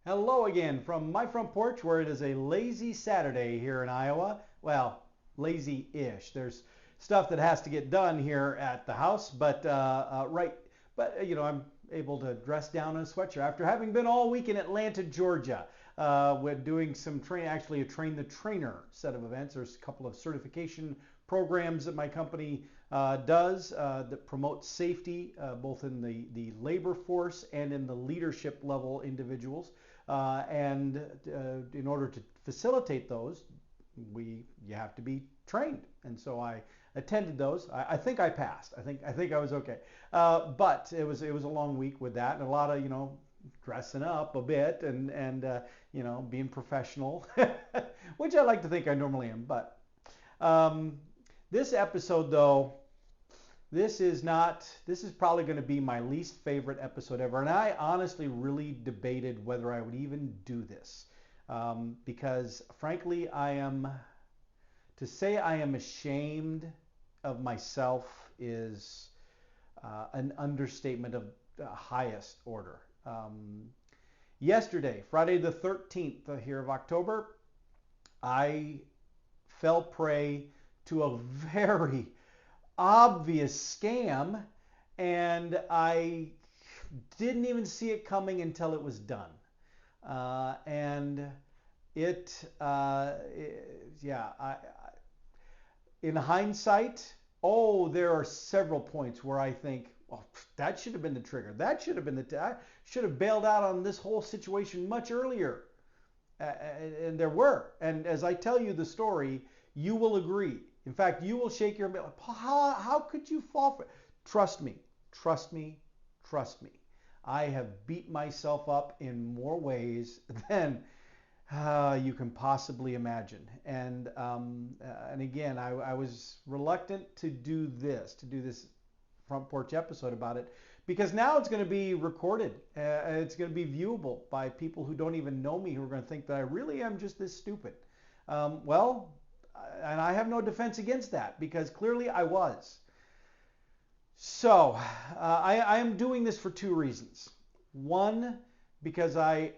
Hello again from my front porch where it is a lazy Saturday here in Iowa. Well, lazy-ish. There's stuff that has to get done here at the house, but I'm able to dress down in a sweatshirt after having been all week in Atlanta, Georgia. We're doing some actually a train the trainer set of events. There's a couple of certification programs that my company does that promote safety both in the labor force and in the leadership level individuals. And in order to facilitate those, you have to be trained. And so I attended those. I think I passed. I think I was okay. But it was a long week with that, and a lot of dressing up a bit and being professional, which I like to think I normally am. But this episode though, this is probably going to be my least favorite episode ever. And I honestly really debated whether I would even do this. Because frankly, to say I am ashamed of myself is an understatement of the highest order. Yesterday, Friday the 13th here of October, I fell prey to a very obvious scam, and I didn't even see it coming until it was done. In hindsight, there are several points where I think, well, that should have been the trigger. That should have been I should have bailed out on this whole situation much earlier. And there were. And as I tell you the story, you will agree. In fact, you will shake your head. How could you fall for it? Trust me, trust me, trust me. I have beat myself up in more ways than you can possibly imagine. And again, I was reluctant to do this front porch episode about it, because now it's going to be recorded. It's going to be viewable by people who don't even know me, who are going to think that I really am just this stupid. And I have no defense against that, because clearly I was. So I am doing this for two reasons. One, because I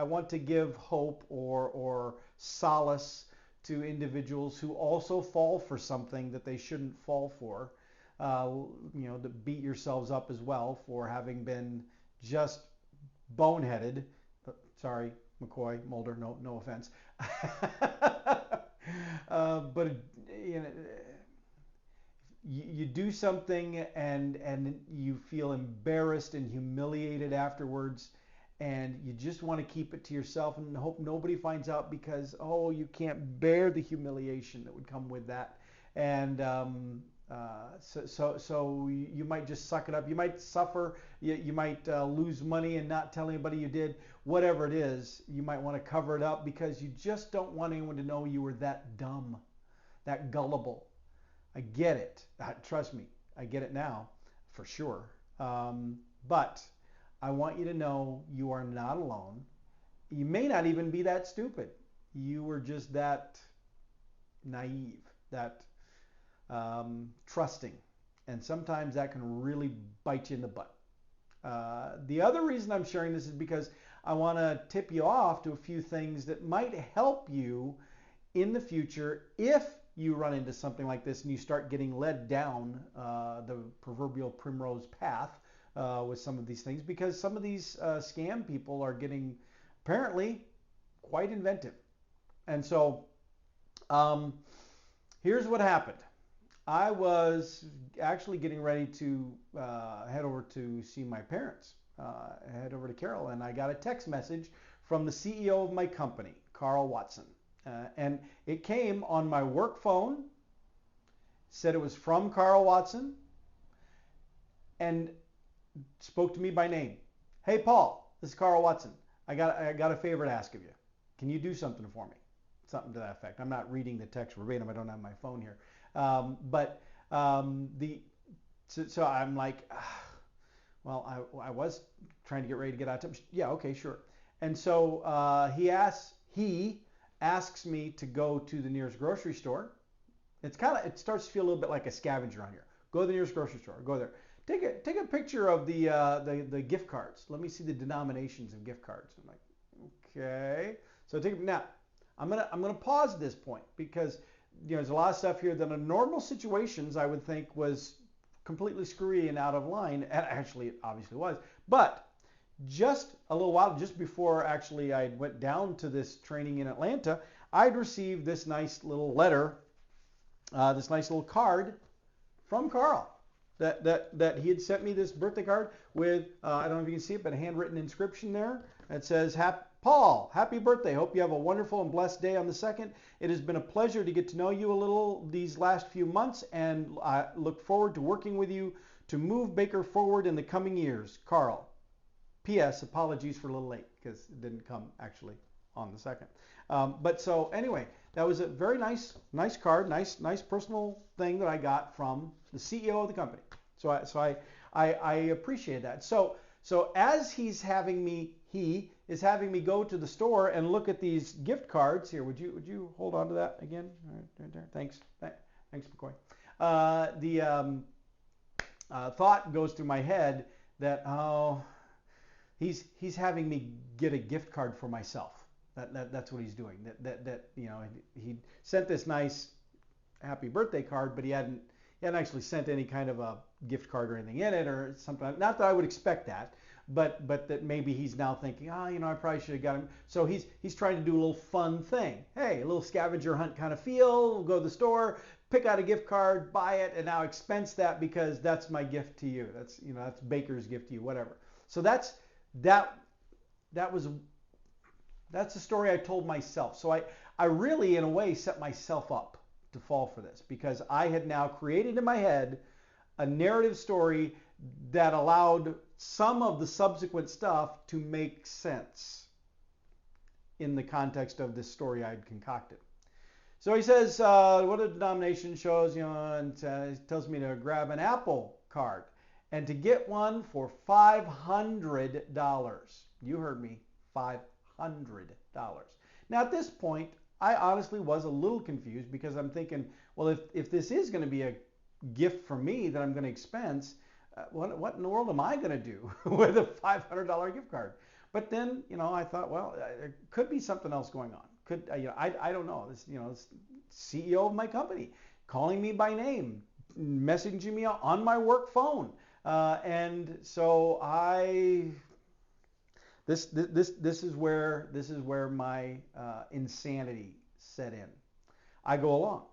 want to give hope or solace to individuals who also fall for something that they shouldn't fall for. To beat yourselves up as well for having been just boneheaded. Sorry, McCoy, Mulder, no offense. But you do something and you feel embarrassed and humiliated afterwards, and you just want to keep it to yourself and hope nobody finds out, because you can't bear the humiliation that would come with that. And so you might just suck it up. You might suffer. You might lose money and not tell anybody you did. Whatever it is, you might want to cover it up because you just don't want anyone to know you were that dumb, that gullible. I get it. Trust me, I get it now for sure. But I want you to know you are not alone. You may not even be that stupid. You were just that naive, that trusting, and sometimes that can really bite you in the butt. The other reason I'm sharing this is because I want to tip you off to a few things that might help you in the future if you run into something like this and you start getting led down the proverbial primrose path with some of these things, because some of these scam people are getting apparently quite inventive. And so here's what happened. I was actually getting ready to head over to see my parents, head over to Carol, and I got a text message from the CEO of my company, Carl Watson. And it came on my work phone, said it was from Carl Watson, and spoke to me by name. Hey, Paul, this is Carl Watson. I got a favor to ask of you. Can you do something for me? Something to that effect. I'm not reading the text verbatim. I don't have my phone here. So I'm like, well, I was trying to get ready to get out of time. Yeah, okay, sure. And so he asks me to go to the nearest grocery store. It starts to feel a little bit like a scavenger hunt here. Go to the nearest grocery store. Go there. take a picture of the gift cards. Let me see the denominations of gift cards. I'm like, okay. So now I'm gonna pause this point because there's a lot of stuff here that in normal situations I would think was completely screwy and out of line, and actually it obviously was. But just a little while, just before actually I went down to this training in Atlanta, I'd received this nice little letter, this nice little card from Carl. That he had sent me this birthday card with, I don't know if you can see it, but a handwritten inscription there. It says, Paul, happy birthday. Hope you have a wonderful and blessed day on the 2nd. It has been a pleasure to get to know you a little these last few months, and I look forward to working with you to move Baker forward in the coming years. Carl. P.S. Apologies for a little late because it didn't come actually on the 2nd. But so anyway, that was a very nice card, nice personal thing that I got from the CEO of the company. So I appreciate that. So as he is having me go to the store and look at these gift cards here. Would you hold on to that again? Right there. Thanks, McCoy. The thought goes through my head that he's having me get a gift card for myself. That's what he's doing. That he sent this nice happy birthday card, but he hadn't actually sent any kind of a gift card or anything in it or something. Not that I would expect that, but that maybe he's now thinking, I probably should have got him. So he's trying to do a little fun thing. Hey, a little scavenger hunt kind of feel. We'll go to the store, pick out a gift card, buy it, and now expense that because that's my gift to you. That's Baker's gift to you, whatever. So that's the story I told myself. So I really, in a way, set myself up to fall for this because I had now created in my head a narrative story that allowed some of the subsequent stuff to make sense in the context of this story I'd concocted. So he says, what a denomination shows, and he tells me to grab an Apple card and to get one for $500. You heard me, $500. Now at this point, I honestly was a little confused because I'm thinking, well, if this is going to be a gift for me that I'm going to expense, what in the world am I going to do with a $500 gift card? But then, I thought, well, there could be something else going on. I don't know. This, this CEO of my company calling me by name, messaging me on my work phone, and so This is where my insanity set in. I go along.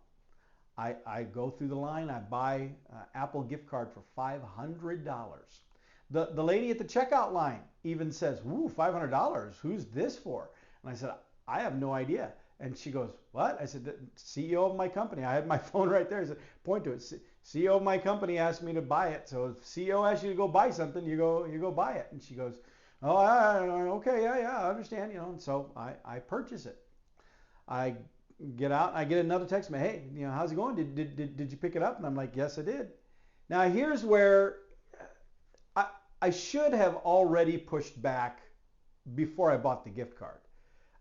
I go through the line. I buy Apple gift card for $500. The lady at the checkout line even says, "Ooh, $500. Who's this for?" And I said, "I have no idea." And she goes, "What?" I said, "The CEO of my company." I had my phone right there. I said, "Point to it. CEO of my company asked me to buy it. So if CEO asks you to go buy something, you go buy it." And she goes, "Oh, okay, yeah, I understand, And so I purchase it. I get out, I get another text, hey, how's it going? Did you pick it up? And I'm like, yes, I did. Now here's where I should have already pushed back before I bought the gift card.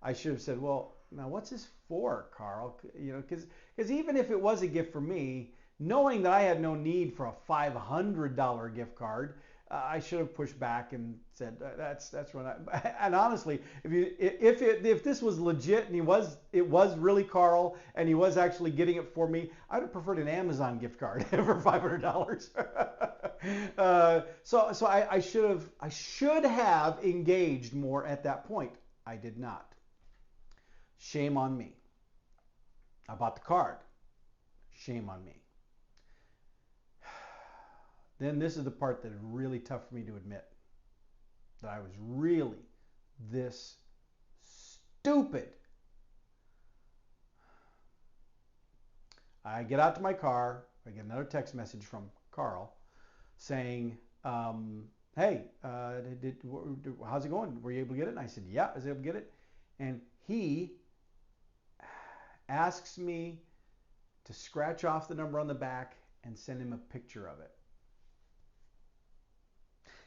I should have said, well, now what's this for, Carl? Because even if it was a gift for me, knowing that I had no need for a $500 gift card, I should have pushed back and said that's when and honestly, if this was legit and it was really Carl and he was actually getting it for me, I'd have preferred an Amazon gift card for $500. So I should have engaged more at that point. I did not. Shame on me. I bought the card. Shame on me. Then this is the part that is really tough for me to admit. That I was really this stupid. I get out to my car. I get another text message from Carl saying, hey, how's it going? Were you able to get it? And I said, yeah, I was able to get it. And he asks me to scratch off the number on the back and send him a picture of it.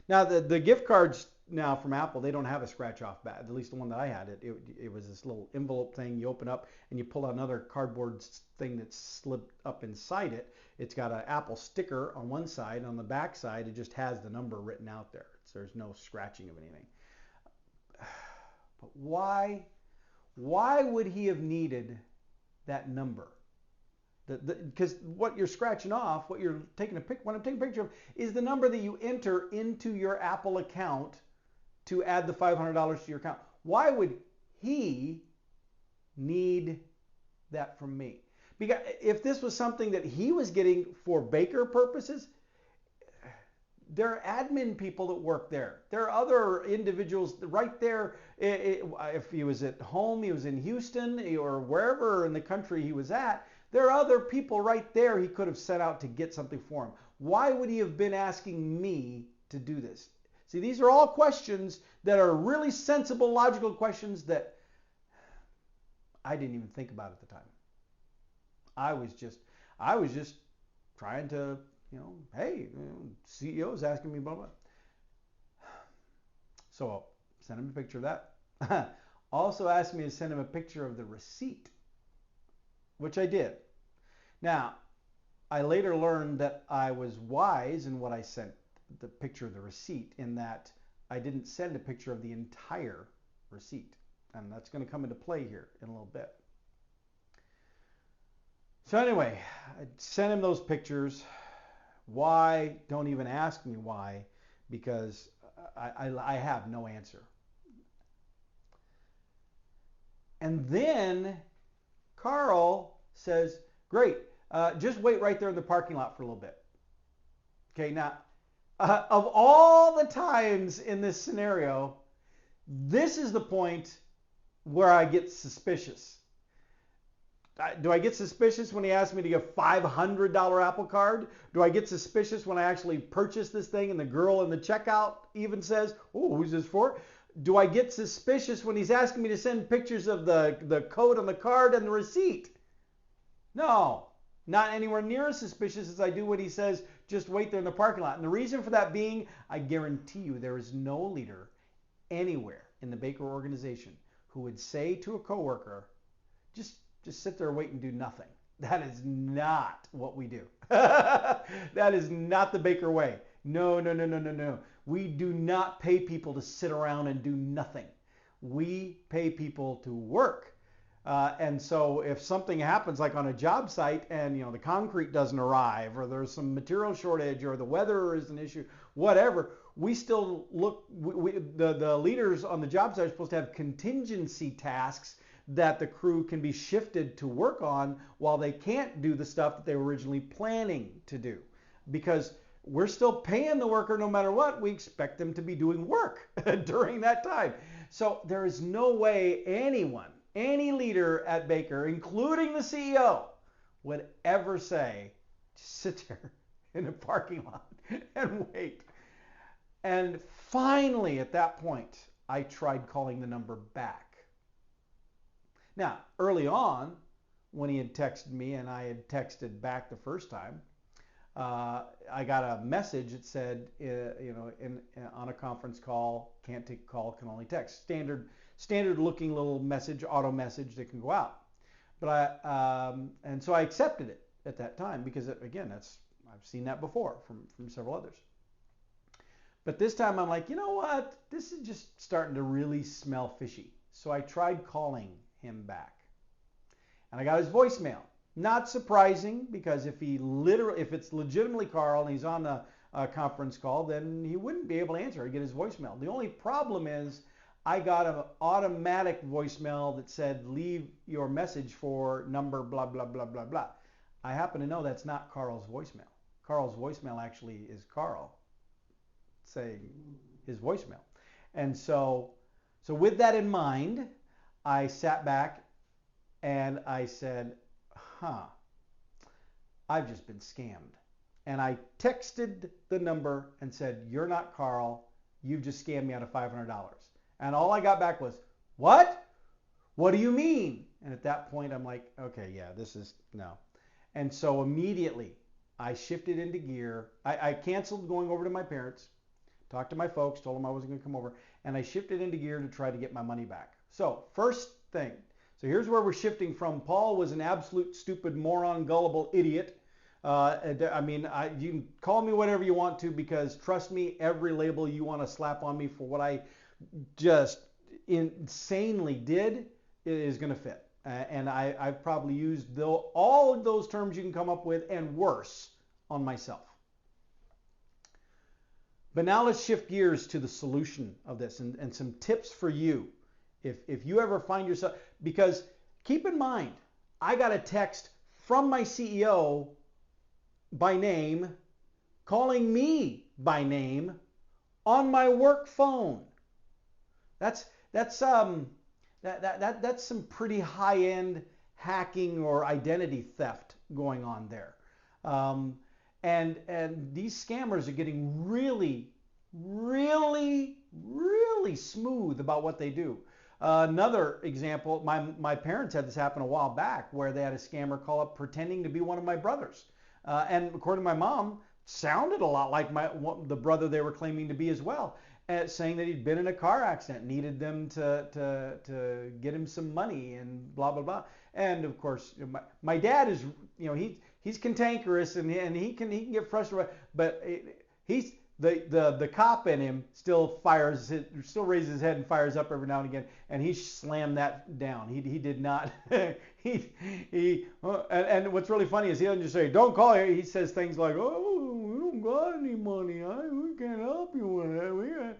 Now the gift cards now from Apple, they don't have a scratch off badge. At least the one that I had, it was this little envelope thing you open up and you pull out another cardboard thing that's slipped up inside it. It's got an Apple sticker on one side. On the back side, it just has the number written out there. So there's no scratching of anything. But why would he have needed that number? Because what you're scratching off, what I'm taking a picture of, is the number that you enter into your Apple account to add the $500 to your account. Why would he need that from me? Because if this was something that he was getting for Baker purposes, there are admin people that work there. There are other individuals right there. If he was at home, he was in Houston or wherever in the country he was at, there are other people right there he could have sent out to get something for him. Why would he have been asking me to do this? See, these are all questions that are really sensible, logical questions that I didn't even think about at the time. I was just trying to, hey, CEO's asking me blah, blah. So I'll send him a picture of that. Also asked me to send him a picture of the receipt, which I did. Now, I later learned that I was wise in what I sent the picture of the receipt, in that I didn't send a picture of the entire receipt. And that's going to come into play here in a little bit. So anyway, I sent him those pictures. Why? Don't even ask me why, because I have no answer. And then Carl says, great, just wait right there in the parking lot for a little bit. Okay, now, of all the times in this scenario, this is the point where I get suspicious. Do I get suspicious when he asked me to give $500 Apple Card? Do I get suspicious when I actually purchase this thing and the girl in the checkout even says, oh, who's this for? Do I get suspicious when he's asking me to send pictures of the code on the card and the receipt? No, not anywhere near as suspicious as I do when he says, just wait there in the parking lot. And the reason for that being, I guarantee you there is no leader anywhere in the Baker organization who would say to a coworker, just sit there and wait and do nothing. That is not what we do. That is not the Baker way. No. We do not pay people to sit around and do nothing. We pay people to work. And so if something happens like on a job site and the concrete doesn't arrive, or there's some material shortage, or the weather is an issue, whatever, we still look, the leaders on the job site are supposed to have contingency tasks that the crew can be shifted to work on while they can't do the stuff that they were originally planning to do. Because we're still paying the worker no matter what. We expect them to be doing work during that time. So there is no way anyone, any leader at Baker, including the CEO, would ever say, just sit there in a parking lot and wait. And finally, at that point, I tried calling the number back. Now, early on, when he had texted me and I had texted back the first time, I got a message that said, on a conference call, can't take a call, can only text. Standard looking little message, auto message that can go out. But and so I accepted it at that time because, again, I've seen that before from several others. But this time I'm like, you know what? This is just starting to really smell fishy. So I tried calling him back. And I got his voicemail. Not surprising, because if it's legitimately Carl and he's on a conference call, then he wouldn't be able to answer. He'd get his voicemail. The only problem is I got an automatic voicemail that said, leave your message for number blah, blah, blah, blah, blah. I happen to know that's not Carl's voicemail. Carl's voicemail actually is Carl saying his voicemail. And so with that in mind, I sat back and I said, I've just been scammed. And I texted the number and said, you're not Carl. You've just scammed me out of $500. And all I got back was, what? What do you mean? And at that point, I'm like, okay, yeah, this is, no. And so immediately I shifted into gear. I canceled going over to my parents, talked to my folks, told them I wasn't going to come over, and I shifted into gear to try to get my money back. So first thing, so here's where we're shifting from. Paul was an absolute stupid moron, gullible idiot. I mean, you can call me whatever you want to, because trust me, every label you want to slap on me for what I just insanely did is going to fit. And I've probably used all of those terms you can come up with and worse on myself. But now let's shift gears to the solution of this and some tips for you. If you ever find yourself, because keep in mind, I got a text from my CEO by name, calling me by name on my work phone. That's some pretty high-end hacking or identity theft going on there. And these scammers are getting really, really, really smooth about what they do. Another example, my parents had this happen a while back, where they had a scammer call up pretending to be one of my brothers. And according to my mom, sounded a lot like the brother they were claiming to be as well, saying that he'd been in a car accident, needed them to get him some money and blah, blah, blah. And of course, my dad is, he's cantankerous and he can get frustrated, but he's the cop in him still raises his head and fires up every now and again, and he slammed that down. He did not. And what's really funny is he doesn't just say, "Don't call here." He says things like, "Oh, we don't got any money. We can't help you with it."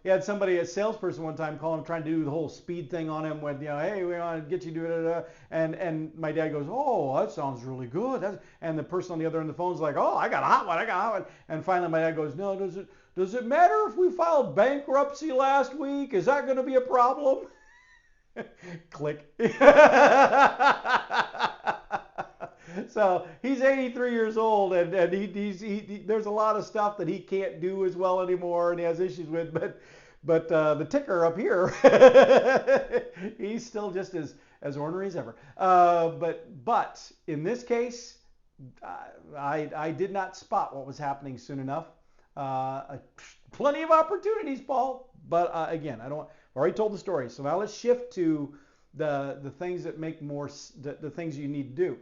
He had a salesperson one time call him, trying to do the whole speed thing on him with, hey, we want to get you to do it. And my dad goes, "Oh, that sounds really good." And the person on the other end of the phone is like, "Oh, I got a hot one. And finally my dad goes, "No, does it matter if we filed bankruptcy last week? Is that going to be a problem?" Click. So he's 83 years old, and there's a lot of stuff that he can't do as well anymore, and he has issues with. But the ticker up here, he's still just as ornery as ever. But in this case, I did not spot what was happening soon enough. Plenty of opportunities, Paul. But again, I've already told the story. So now let's shift to the things that make the things you need to do.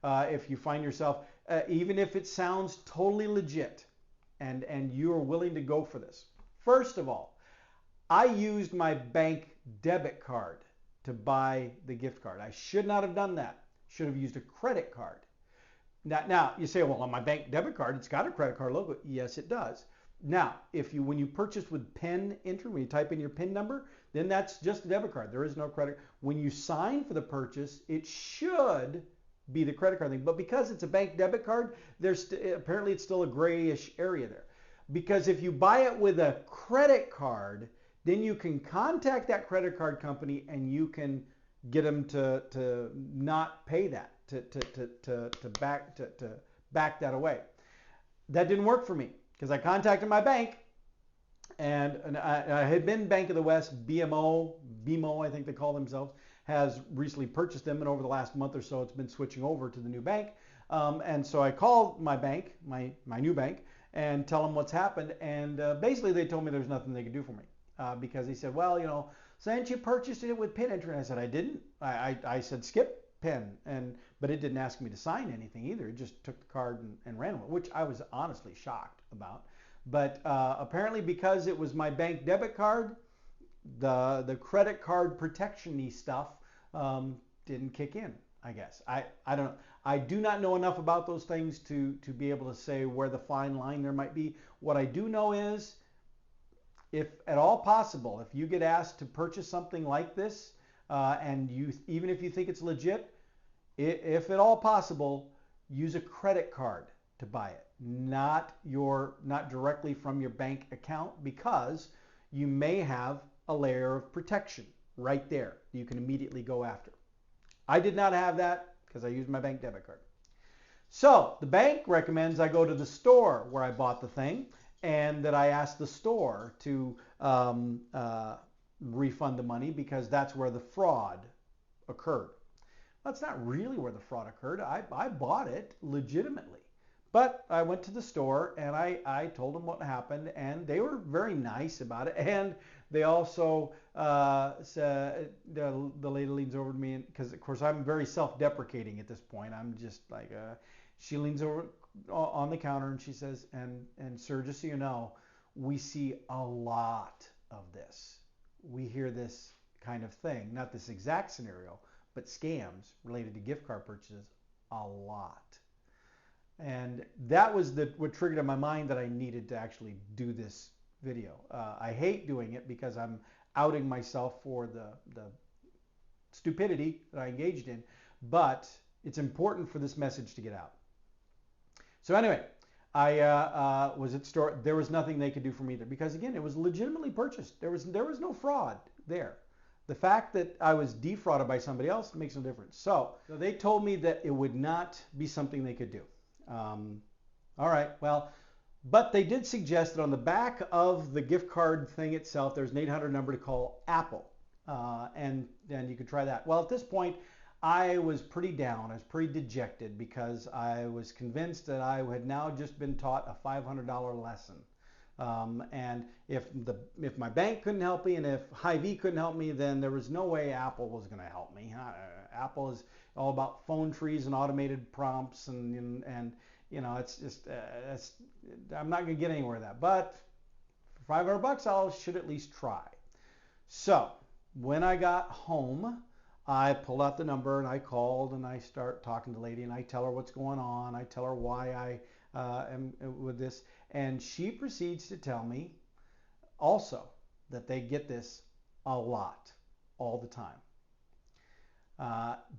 If you find yourself, even if it sounds totally legit and you are willing to go for this. First of all, I used my bank debit card to buy the gift card. I should not have done that. Should have used a credit card. Now you say, well, on my bank debit card, it's got a credit card logo. Yes, it does. Now, when you purchase with PIN enter, when you type in your PIN number, then that's just a debit card. There is no credit. When you sign for the purchase, it should be the credit card thing. But because it's a bank debit card, apparently it's still a grayish area there. Because if you buy it with a credit card, then you can contact that credit card company and you can get them to not pay that, to back that away. That didn't work for me because I contacted my bank, and I had been Bank of the West, BMO, I think they call themselves, has recently purchased them, and over the last month or so it's been switching over to the new bank. And so I called my bank, my new bank, and tell them what's happened, and basically they told me there's nothing they could do for me because they said, well, since you purchased it with PIN entry, and I said I didn't. I said skip PIN, but it didn't ask me to sign anything either. It just took the card and ran with it, which I was honestly shocked about. But apparently because it was my bank debit card, the credit card protection-y stuff didn't kick in, I guess. I don't know. I do not know enough about those things to be able to say where the fine line there might be. What I do know is, if at all possible, if you get asked to purchase something like this, and even if you think it's legit, if at all possible, use a credit card to buy it, not directly from your bank account, because you may have a layer of protection right there you can immediately go after. I did not have that because I used my bank debit card. So the bank recommends I go to the store where I bought the thing, and that I ask the store to refund the money because that's where the fraud occurred. That's not really where the fraud occurred. I bought it legitimately, But I went to the store and I told them what happened, and they were very nice about it. And they also said, the lady leans over to me, because of course I'm very self-deprecating at this point. I'm just like, she leans over on the counter and she says, and sir, just so you know, we see a lot of this. We hear this kind of thing, not this exact scenario, but scams related to gift card purchases a lot. And that was what triggered in my mind that I needed to actually do this video. I hate doing it because I'm outing myself for the stupidity that I engaged in, but it's important for this message to get out. So anyway, I was at the store. There was nothing they could do for me there because, again, it was legitimately purchased. There was no fraud there. The fact that I was defrauded by somebody else makes no difference. So they told me that it would not be something they could do. All right, well, but they did suggest that on the back of the gift card thing itself, there's an 800 number to call Apple, and you could try that. Well, at this point, I was pretty down. I was pretty dejected because I was convinced that I had now just been taught a $500 lesson. And if my bank couldn't help me and if Hy-Vee couldn't help me, then there was no way Apple was going to help me. Apple is all about phone trees and automated prompts, and you know, it's just I'm not going to get anywhere with that. But for $500, I should at least try. So when I got home, I pulled out the number and I called and I start talking to the lady and I tell her what's going on. I tell her why I am with this, and she proceeds to tell me also that they get this a lot, all the time.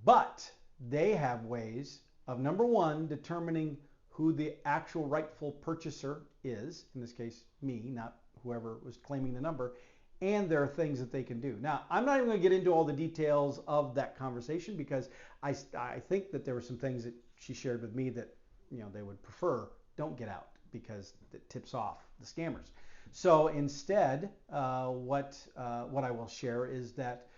But they have ways of, number one, determining who the actual rightful purchaser is, in this case me, not whoever was claiming the number, and there are things that they can do. Now, I'm not even going to get into all the details of that conversation because I think that there were some things that she shared with me that, you know, they would prefer don't get out because it tips off the scammers. So instead, what I will share is that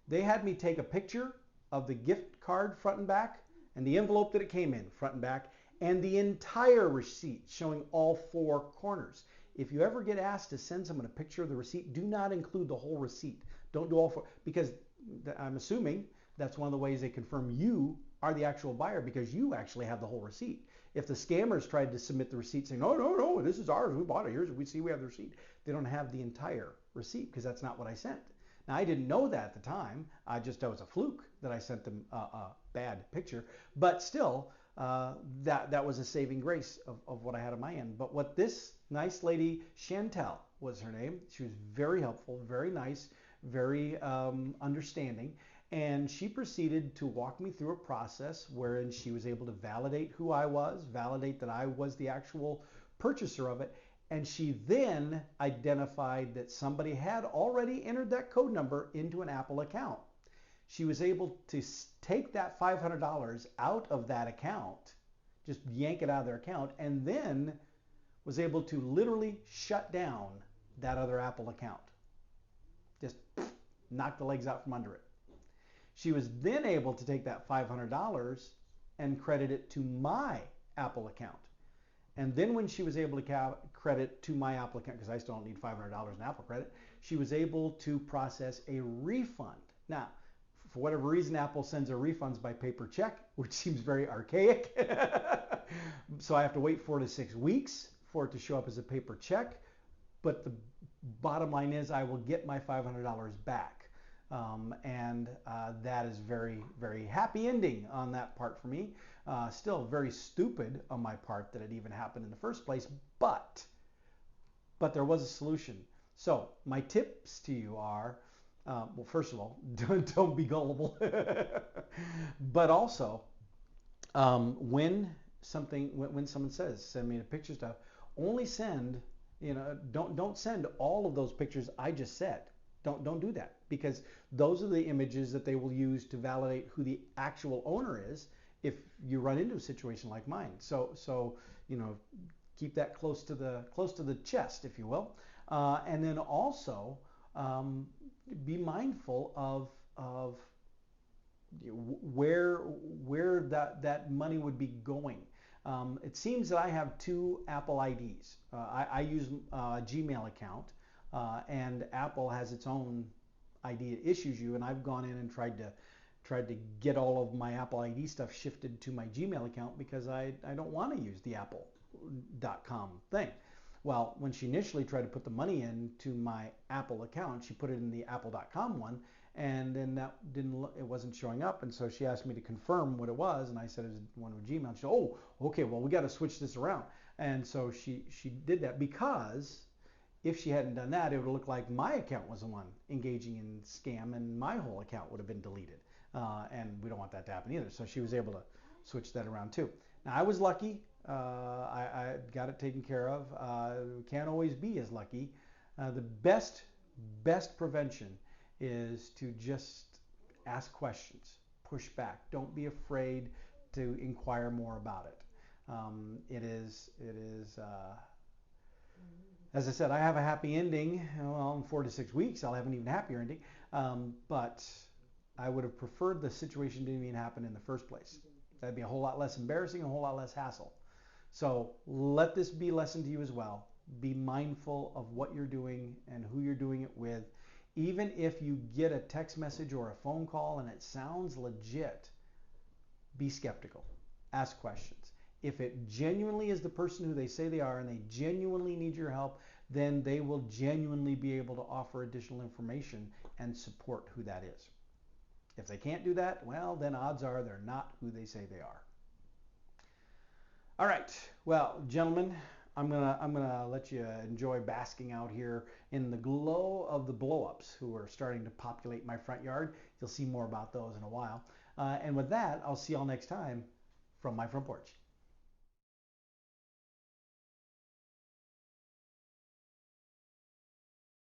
they had me take a picture of the gift card front and back and the envelope that it came in front and back and the entire receipt showing all four corners. If you ever get asked to send someone a picture of the receipt, do not include the whole receipt. Don't do all four, because I'm assuming that's one of the ways they confirm you are the actual buyer because you actually have the whole receipt. If the scammers tried to submit the receipt saying, no, this is ours, we bought it, here's, we have the receipt, they don't have the entire receipt because that's not what I sent. Now, I didn't know that at the time. That was a fluke that I sent them a bad picture. But still, that was a saving grace of what I had on my end. But what this nice lady, Chantel was her name, she was very helpful, very nice, very understanding. And she proceeded to walk me through a process wherein she was able to validate who I was, validate that I was the actual purchaser of it. And she then identified that somebody had already entered that code number into an Apple account. She was able to take that $500 out of that account, just yank it out of their account, and then was able to literally shut down that other Apple account. Just knock the legs out from under it. She was then able to take that $500 and credit it to my Apple account. And then when she was able to credit to my Apple account, because I still don't need $500 in Apple credit, she was able to process a refund. Now, for whatever reason, Apple sends their refunds by paper check, which seems very archaic. So I have to wait 4 to 6 weeks for it to show up as a paper check. But the bottom line is I will get my $500 back. And that is very, very happy ending on that part for me. Still very stupid on my part that it even happened in the first place, but there was a solution. So my tips to you are, well, first of all, don't be gullible, but also when someone says send me the picture stuff, only send, don't send all of those pictures I just said. Don't do that, because those are the images that they will use to validate who the actual owner is if you run into a situation like mine. So keep that close to the chest, if you will, and then also be mindful of where that money would be going. It seems that I have two Apple IDs. I use a Gmail account, and Apple has its own ID it issues you, and I've gone in and tried to get all of my Apple ID stuff shifted to my Gmail account because I don't want to use the apple.com thing. Well, when she initially tried to put the money into my Apple account, she put it in the apple.com one, and then it wasn't showing up, and so she asked me to confirm what it was, and I said it was one with Gmail. She said, "Oh, okay, well we got to switch this around," and so she did that because if she hadn't done that, it would look like my account was the one engaging in scam, and my whole account would have been deleted, and we don't want that to happen either. So she was able to switch that around too. Now I was lucky. I got it taken care of. Can't always be as lucky. The best prevention is to just ask questions, push back. Don't be afraid to inquire more about it. As I said, I have a happy ending. Well, in 4 to 6 weeks, I'll have an even happier ending. But I would have preferred the situation didn't even happen in the first place. That'd be a whole lot less embarrassing, a whole lot less hassle. So let this be a lesson to you as well. Be mindful of what you're doing and who you're doing it with. Even if you get a text message or a phone call and it sounds legit, be skeptical. Ask questions. If it genuinely is the person who they say they are and they genuinely need your help, then they will genuinely be able to offer additional information and support who that is. If they can't do that, well, then odds are they're not who they say they are. All right, well, gentlemen, I'm gonna let you enjoy basking out here in the glow of the blow-ups who are starting to populate my front yard. You'll see more about those in a while. And with that, I'll see y'all next time from my front porch.